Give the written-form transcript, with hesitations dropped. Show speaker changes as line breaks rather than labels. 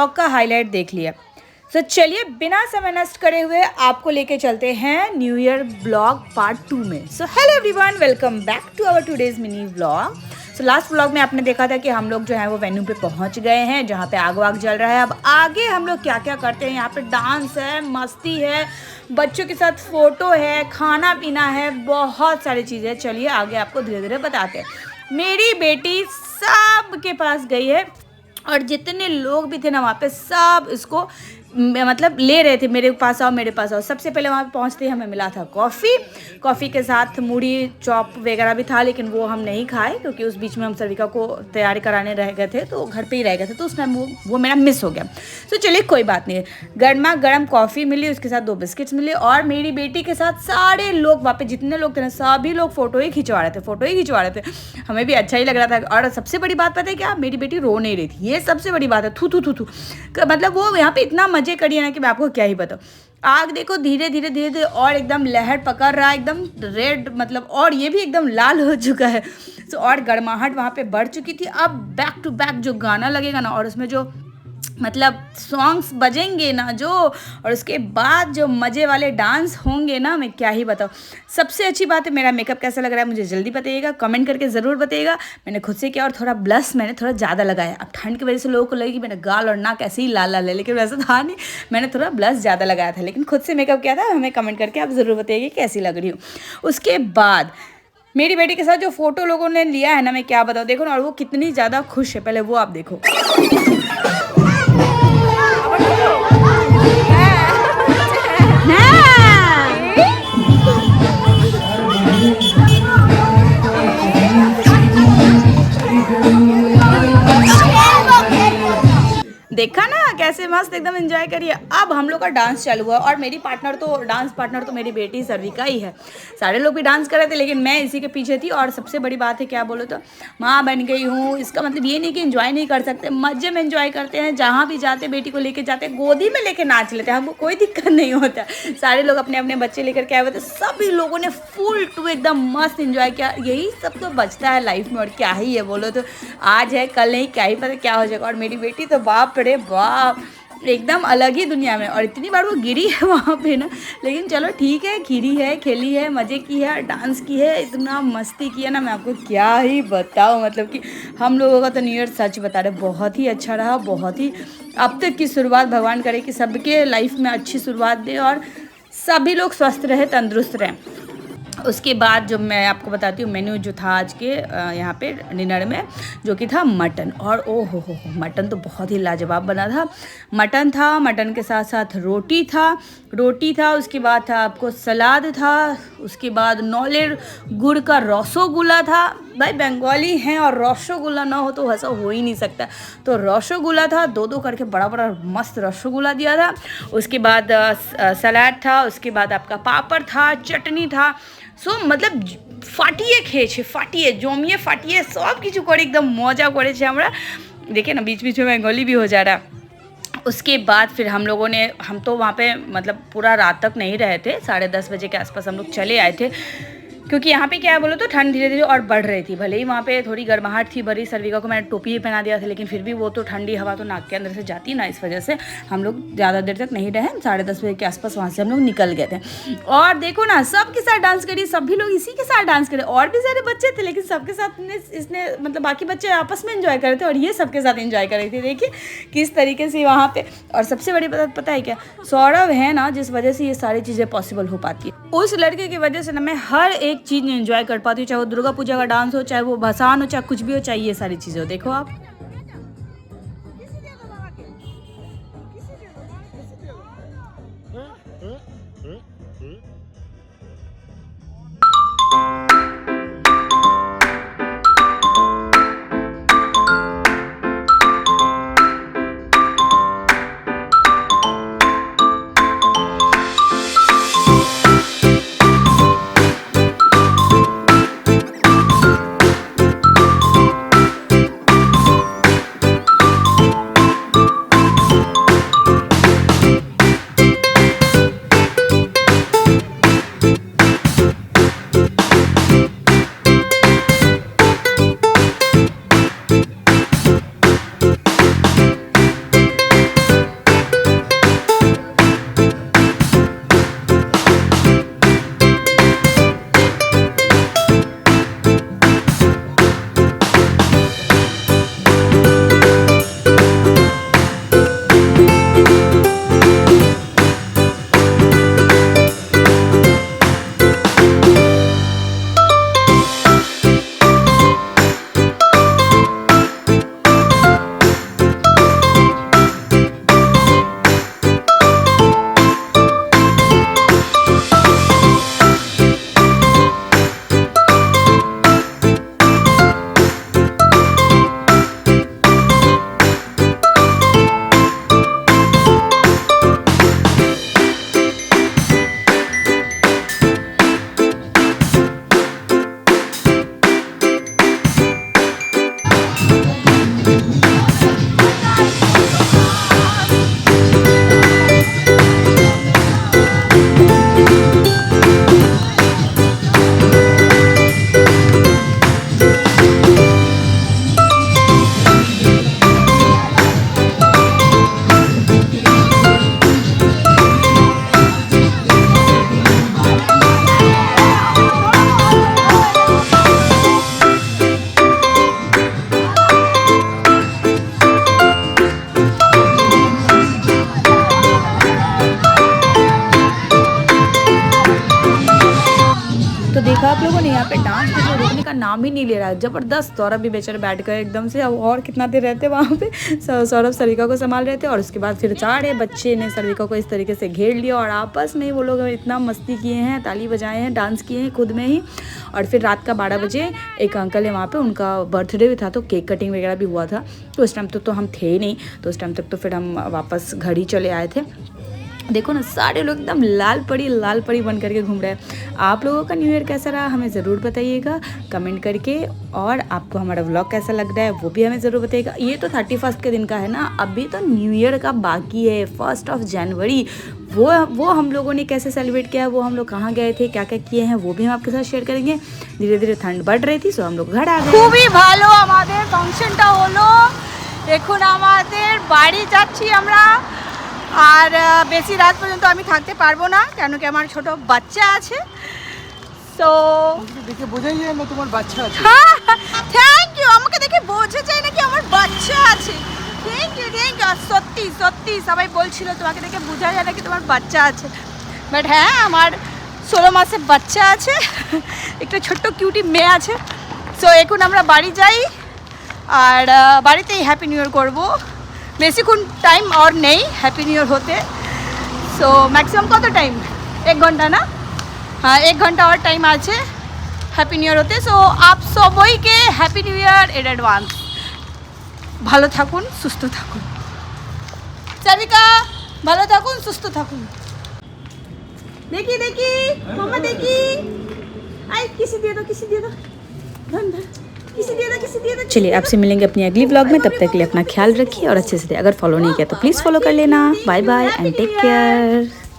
Blog का highlight देख लिया। तो चलिए बिना समय नष्ट करे हुए आपको लेके चलते हैं न्यू ईयर ब्लॉग पार्ट 2 में। So hello everyone, welcome back to our today's mini blog. So last blog में आपने देखा था कि हम लोग जो है वो वेन्यू पे पहुंच गए हैं जहां पे आग वाग जल रहा है। अब आगे हम लोग क्या क्या करते हैं, यहाँ पे डांस है, मस्ती है, बच्चों के साथ फ़ोटो है, खाना पीना है, बहुत सारी चीज़ें। चलिए आगे आपको धीरे धीरे बताते हैं। मेरी बेटी सब के पास गई है और जितने लोग भी थे ना वहाँ पे सब इसको मतलब ले रहे थे, मेरे पास आओ मेरे पास आओ। सबसे पहले वहाँ पे पहुँचते ही हमें मिला था कॉफ़ी के साथ मूढ़ी चॉप वगैरह भी था, लेकिन वो हम नहीं खाए क्योंकि उस बीच में हम सर्विका को तैयारी कराने रह गए थे, तो घर पे ही रह गए थे, तो उस टाइम वो मेरा मिस हो गया। तो चलिए कोई बात नहीं, गर्मा गर्म कॉफ़ी मिली, उसके साथ 2 बिस्किट्स मिले और मेरी बेटी के साथ सारे लोग वहाँ पे जितने लोग थे ना सभी लोग फ़ोटो ही खिंचवा रहे थे। हमें भी अच्छा ही लग रहा था। और सबसे बड़ी बात पता है क्या, मेरी बेटी रो नहीं रही थी, ये सबसे बड़ी बात है। थू मतलब वो यहाँ पे इतना मजे करिए ना कि मैं आपको क्या ही बताऊँ। आग देखो धीरे धीरे और एकदम लहर पकड़ रहा है, एकदम रेड मतलब, और ये भी एकदम लाल हो चुका है। तो और गर्माहट वहाँ पे बढ़ चुकी थी। अब बैक टू बैक जो गाना लगेगा ना और उसमें जो मतलब सॉन्ग्स बजेंगे ना जो, और उसके बाद जो मज़े वाले डांस होंगे ना, मैं क्या ही बताऊँ। सबसे अच्छी बात है, मेरा मेकअप कैसा लग रहा है मुझे जल्दी बताइएगा, कमेंट करके ज़रूर बताइएगा। मैंने खुद से किया और थोड़ा ब्लश मैंने थोड़ा ज़्यादा लगाया। अब ठंड की वजह से लोगों को लगे कि मेरा गाल और नाक ऐसे ही लाल लाल है, लेकिन वैसा था नहीं, मैंने थोड़ा ब्लश ज़्यादा लगाया था, लेकिन खुद से मेकअप किया था। हमें कमेंट करके आप ज़रूर बताइए कैसी लग रही हूँ। उसके बाद मेरी बेटी के साथ जो फ़ोटो लोगों ने लिया है ना, मैं क्या बताऊँ, देखो ना, और वो कितनी ज़्यादा खुश है, पहले वो आप देखो। देखा ना कैसे मस्त एकदम एंजॉय करिए। अब हम लोग का डांस चालू हुआ और मेरी डांस पार्टनर तो मेरी बेटी सर्विका ही है। सारे लोग भी डांस कर रहे थे लेकिन मैं इसी के पीछे थी। और सबसे बड़ी बात है क्या बोलो तो, माँ बन गई हूँ, इसका मतलब ये नहीं कि एंजॉय नहीं कर सकते, मजे में एंजॉय करते हैं। जहाँ भी जाते बेटी को लेके जाते, गोदी में लेके नाच लेते हैं, हमको कोई दिक्कत नहीं होता। सारे लोग अपने अपने बच्चे लेकर के आए हुए थे, सभी लोगों ने फुल टू एकदम मस्त एंजॉय किया। यही सब तो बचता है लाइफ में, और क्या ही है बोलो तो, आज है कल नहीं, क्या ही पता क्या हो जाएगा। और मेरी बेटी तो बाप रे बाप एकदम अलग ही दुनिया में, और इतनी बार वो गिरी है वहाँ पे ना, लेकिन चलो ठीक है, गिरी है, खेली है, मज़े की है, डांस की है, इतना मस्ती की है ना, मैं आपको क्या ही बताऊँ। मतलब कि हम लोगों का तो न्यू ईयर सच बता रहे बहुत ही अच्छा रहा, बहुत ही। अब तक की शुरुआत भगवान करे कि सबके लाइफ में अच्छी शुरुआत दे और सभी लोग स्वस्थ रहे, तंदुरुस्त रहें। उसके बाद जो मैं आपको बताती हूँ मेन्यू जो था आज के यहाँ पे डिनर में, जो कि था मटन। और ओ हो मटन तो बहुत ही लाजवाब बना था। मटन था, मटन के साथ साथ रोटी था, उसके बाद था आपको सलाद था, उसके बाद नौलेर गुड़ का रसोगुल्ला था। भाई बंगाली हैं और रसोगुल्ला ना हो तो ऐसा हो ही नहीं सकता। तो रसोगुल्ला था, 2 करके बड़ा बड़ा मस्त रसोगुल्ला दिया था। उसके बाद सलाद था, उसके बाद आपका पापड़ था, चटनी था। सो मतलब फाटिए जमिए फाटिए सब किछु करे, एकदम मजा करे छे हमरा। देखिए ना बीच बीच में बंगाली भी हो जा रहा। उसके बाद फिर हम तो वहाँ पे मतलब पूरा रात तक नहीं रहे थे, 10:30 बजे के आसपास हम लोग चले आए थे, क्योंकि यहाँ पे क्या है बोलो तो ठंड धीरे धीरे और बढ़ रही थी। भले ही वहाँ पे थोड़ी गर्माहट थी भरी, सर्विका को मैंने टोपी ही पहना दिया था, लेकिन फिर भी वो तो ठंडी हवा तो नाक के अंदर से जाती ना, इस वजह से हम लोग ज़्यादा देर तक नहीं रहे। 10:30 बजे के आसपास वहाँ से हम लोग निकल गए थे। और देखो ना सबके साथ डांस करिए, सभी लोग इसी के साथ डांस करे। और भी सारे बच्चे थे लेकिन सबके साथ इसने मतलब बाकी बच्चे आपस में एंजॉय कर रहे थे और ये सबके साथ एंजॉय कर रही थी। देखिए किस तरीके से वहाँ पे। और सबसे बड़ी बात पता है क्या, सौरभ है ना, जिस वजह से ये सारी चीज़ें पॉसिबल हो पाती है। उस लड़के की वजह से ना मैं हर एक चीज़ एंजॉय कर पाती हूँ, चाहे वो दुर्गा पूजा का डांस हो, चाहे वो भसान हो, चाहे कुछ भी हो, चाहे ये सारी चीज़ें हो। देखो आप देखा आप लोगों ने यहाँ पे डांस तो रुकने का नाम ही नहीं ले रहा है, ज़बरदस्त। सौरभ भी बेचारे बैठ गए एकदम से। अब और कितना देर रहते वहाँ पे। सौरभ सरिका को संभाल रहे थे और उसके बाद फिर सारे बच्चे ने सरिका को इस तरीके से घेर लिया और आपस में वो लोग इतना मस्ती किए हैं, ताली बजाए हैं, डांस किए हैं खुद में ही। और फिर रात का 12 बजे एक अंकल है वहाँ पे, उनका बर्थडे भी था तो केक कटिंग वगैरह भी हुआ था। तो उस टाइम तक तो हम थे नहीं, तो उस टाइम तक तो फिर हम वापस घर ही चले आए थे। देखो ना सारे लोग एकदम लाल परी बन करके घूम रहे हैं। आप लोगों का न्यू ईयर कैसा रहा हमें ज़रूर बताइएगा कमेंट करके, और आपको हमारा व्लॉग कैसा लग रहा है वो भी हमें ज़रूर बताइएगा। ये तो 31 के दिन का है ना, अभी तो न्यू ईयर का बाकी है, 1 जनवरी। वो हम लोगों ने कैसे सेलिब्रेट किया, वो हम लोग कहाँ गए थे, क्या क्या किए हैं, वो भी हम आपके साथ शेयर करेंगे। धीरे धीरे ठंड बढ़ रही थी, सो हम लोग घर आ गए।
খুবই ভালো আমাদের ফাংশনটা হলো। এখন আমাদের বাড়ি যাচ্ছি আমরা। আর বেশি রাত পর্যন্ত আমি থাকতে পারবো না, কেন কি আমার ছোট বাচ্চা আছে। সো
দেখে বোঝাই যায় না তোমার বাচ্চা আছে।
থ্যাংক ইউ, আমাকে দেখে বোঝা যায় নাকি আমার বাচ্চা আছে। Thank you. সত্যি সত্যি সবাই বলছিল তোমাকে দেখে বোঝা যায় নাকি তোমার বাচ্চা আছে, বাট হ্যাঁ আমার 16 মাসের বাচ্চা আছে, একটা ছোট্ট কিউটি মেয়ে আছে। সো এখন আমরা বাড়ি যাই আর বাড়িতেই হ্যাপি নিউ ইয়ার করবো। বেশিক্ষণ টাইম और নেই হ্যাপি নিউ ইয়ার হতে। সো ম্যাক্সিমাম কত টাইম, 1 ঘন্টা না? হ্যাঁ 1 ঘন্টা और টাইম আছে হ্যাপি নিউ ইয়ার হতে। সো আপ সবাইকে হ্যাপি নিউ ইয়ার এর অ্যাডভান্স। ভালো থাকুন, সুস্থ থাকুন। সারিকা ভালো থাকুন, সুস্থ থাকুন। দেখি দেখি মামা দেখি, আই किसी दे दो धन धन किसी दे दो।
चलिए आपसे मिलेंगे अपनी अगली व्लॉग में, तब तक के लिए अपना ख्याल रखिए और अच्छे से। अगर फॉलो नहीं किया तो प्लीज़ फॉलो कर लेना। Bye bye and take care.